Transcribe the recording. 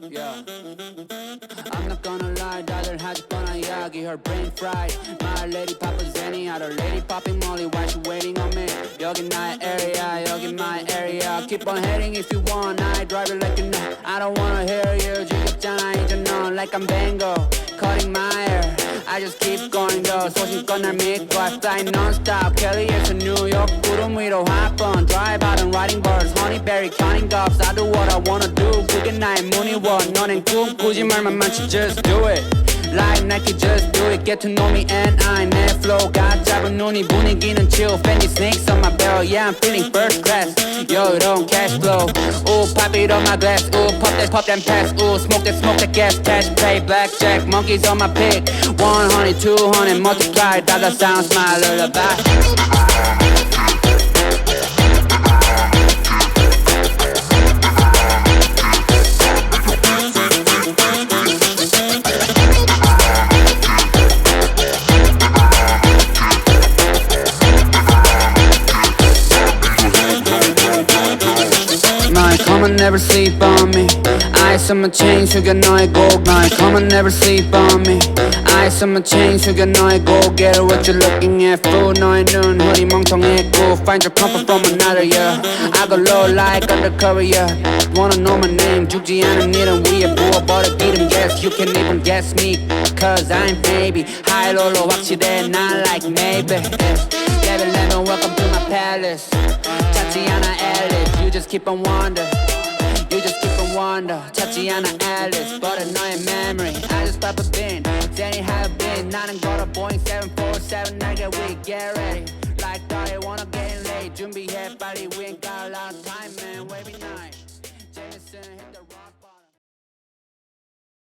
Yeah. I'm not gonna lie, 다들 하질 뻔한 이야기, her brain fried. My lady papa Zenny, other lady popping Molly, why she waiting on me? 여기 나의 area, 여기 my area. Keep on heading if you want, I drive it like you know. I don't wanna hear you, 지겹잖아 이제 넌 like I'm Bango, cutting my hair. I just keep going though, 소신껏 날 믿고 I fly non-stop, Kelly에서 New York 구름 위로 hop on. Drive out and riding birds, honeyberry counting gobs. I do what I wanna do, 그게 나의 무늬워. 너넨 꿈꾸지 말만 많지, just do it. Like Nike, just do it. Get to know me and I 내 flow가 짧은 눈이 분위기는 chill. Fendi snakes on my barrel, yeah I'm feeling first class. Yo, 이런 cash flow. Ooh, pop it on my glass. Ooh, pop that pass. Ooh, smoke that gas. Cash play, blackjack, monkeys on my pick. 100, 200, multiply. Dollar sound, smile, lullaby. Come on, never sleep on me. Ice on my chain, 숙여 너의 곡. Come on, never sleep on me. Ice on my chain, 숙여 너의 곡. Get what you're looking at, fool. 너의 눈 허리 멍청했고. Find your comfort from another, yeah. I go low like undercover, yeah. Wanna know my name, 죽지 않은 일은 위에 부어버려 기름. Yes, you can even guess me, cause I'm baby. High low 확실해, not like maybe. Baby, let me welcome to my palace. 찾지 않아 Alice, you just keep on wonder. You just keep on wonder. 찾지 않아 Alice, but I know your memory. I just pop a bin, Danny have been. 나는 걸어 Boeing 747, I get weak, get ready. Like I wanna get late. 준비해 빨리, we ain't got a lot of time, man. Wavy night, Jameson hit the